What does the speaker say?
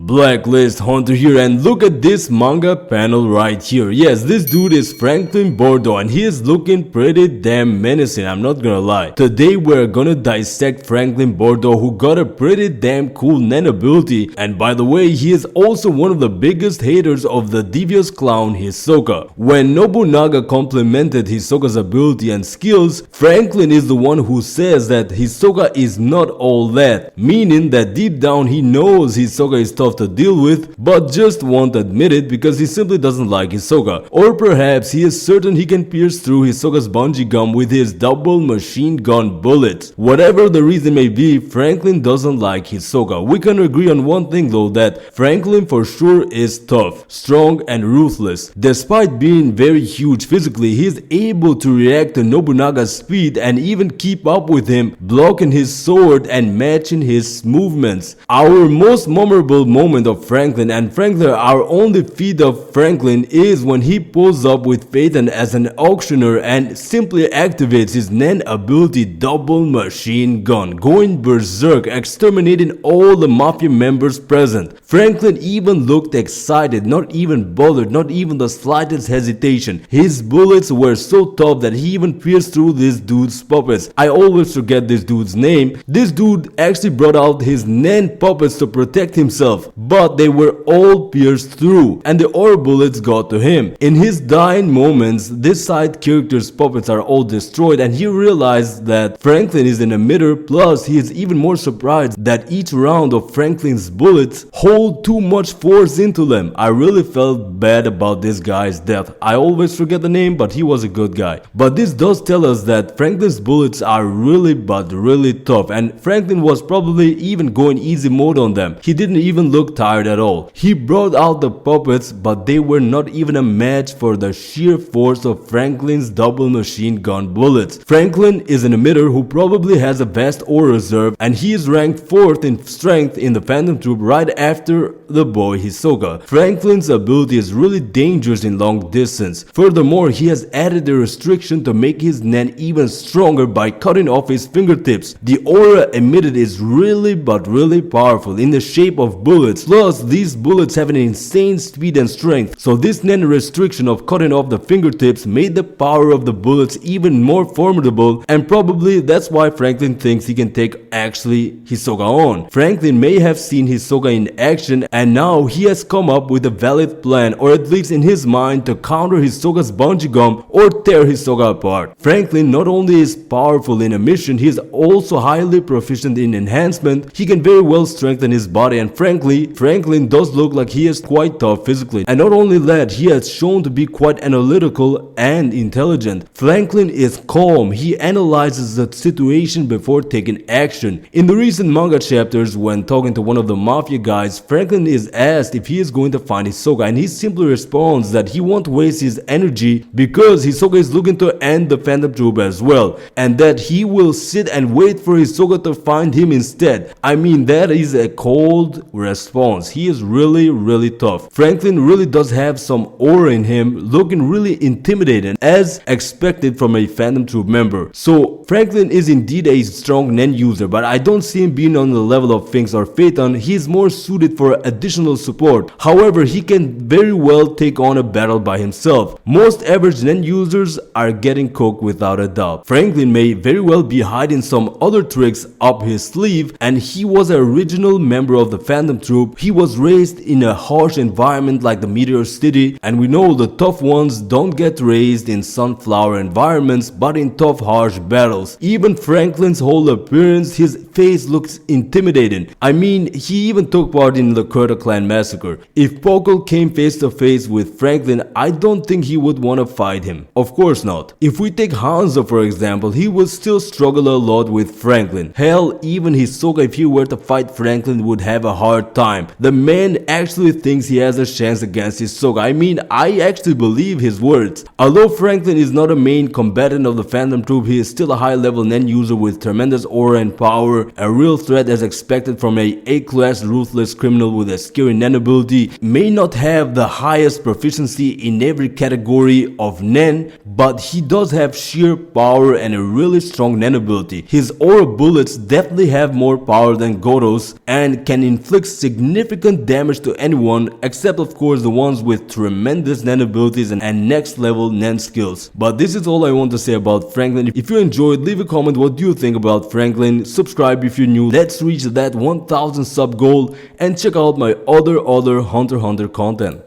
Blacklist Hunter here, and look at this manga panel right here. Yes, this dude is Franklin Bordeaux and he is looking pretty damn menacing, I'm not gonna lie. Today we're gonna dissect Franklin Bordeaux, who got a pretty damn cool nen ability, and by the way, he is also one of the biggest haters of the devious clown Hisoka. When Nobunaga complimented Hisoka's ability and skills, Franklin is the one who says that Hisoka is not all that, meaning that deep down he knows Hisoka is tough to deal with, but just won't admit it because he simply doesn't like Hisoka. Or perhaps he is certain he can pierce through Hisoka's bungee gum with his double machine gun bullets. Whatever the reason may be, Franklin doesn't like Hisoka. We can agree on one thing though, that Franklin for sure is tough, strong and ruthless. Despite being very huge physically, he is able to react to Nobunaga's speed and even keep up with him, blocking his sword and matching his movements. Our most memorable moment of Franklin, and frankly our only feat of Franklin, is when he pulls up with Phaeton as an auctioneer and simply activates his nen ability double machine gun, going berserk, exterminating all the mafia members present. Franklin even looked excited, not even bothered, not even the slightest hesitation. His bullets were so tough that he even pierced through this dude's puppets. I always forget this dude's name. This dude actually brought out his nen puppets to protect himself, but they were all pierced through and the ore bullets got to him. In his dying moments, this side character's puppets are all destroyed and he realized that Franklin is an emitter, plus he is even more surprised that each round of Franklin's bullets hold too much force into them. I really felt bad about this guy's death. I always forget the name, but he was a good guy. But this does tell us that Franklin's bullets are really tough, and Franklin was probably even going easy mode on them. He didn't even look tired at all. He brought out the puppets, but they were not even a match for the sheer force of Franklin's double machine gun bullets. Franklin is an emitter who probably has a vast ore reserve, and he is ranked 4th in strength in the Phantom Troupe right after the boy Hisoka. Franklin's ability is really dangerous in long distance. Furthermore, he has added a restriction to make his nen even stronger by cutting off his fingertips. The aura emitted is really powerful in the shape of bullets, plus these bullets have an insane speed and strength, so this nen restriction of cutting off the fingertips made the power of the bullets even more formidable, and probably that's why Franklin thinks he can take actually Hisoka on. Franklin may have seen Hisoka in action and now he has come up with a valid plan, or at least in his mind, to counter Hisoka's bungee gum or tear Hisoka apart. Franklin not only is powerful in a mission, he is also highly proficient in enhancement. He can very well strengthen his body, and frankly, Franklin does look like he is quite tough physically. And not only that, he has shown to be quite analytical and intelligent. Franklin is calm. He analyzes the situation before taking action. In the recent manga chapters, when talking to one of the mafia guys, Franklin is asked if he is going to find Hisoka, and he simply responds that he won't waste his energy because Hisoka is looking to end the Phantom Troupe as well, and that he will sit and wait for Hisoka to find him instead. I mean, that is a cold response. He is really tough. Franklin really does have some aura in him, looking really intimidating as expected from a Phantom Troupe member. So Franklin is indeed a strong nen user, but I don't see him being on the level of Finks or Phaeton. He is more suited for additional support. However, he can very well take on a battle by himself. Most average nen users are getting cooked without a doubt. Franklin may very well be hiding some other tricks up his sleeve, and he was an original member of the Phantom Troupe. He was raised in a harsh environment like the Meteor City, and we know the tough ones don't get raised in sunflower environments but in tough harsh battles. Even Franklin's whole appearance, his face looks intimidating. I mean, he even took part in the Kurta clan massacre. If Pokol came face to face with Franklin, I don't think he would want to fight him. Of course not. If we take Hanzo for example, he would still struggle a lot with Franklin. Hell, even Hisoka, if he were to fight Franklin, would have a hard time. The man actually thinks he has a chance against Hisoka. I mean, I actually believe his words. Although Franklin is not a main combatant of the Phantom Troupe, he is still a high level nen user with tremendous aura and power, a real threat as expected from a A-class ruthless criminal with a scary nen ability. May not have the highest proficiency in every category of nen, but he does have sheer power and a really strong nen ability. His aura bullets definitely have more power than Goro's and can inflict significant significant damage to anyone except of course the ones with tremendous Nen abilities and next level Nen skills. But this is all I want to say about Franklin. If you enjoyed, leave a comment what do you think about Franklin, subscribe if you're new, let's reach that 1000 sub goal, and check out my other Hunter x Hunter content.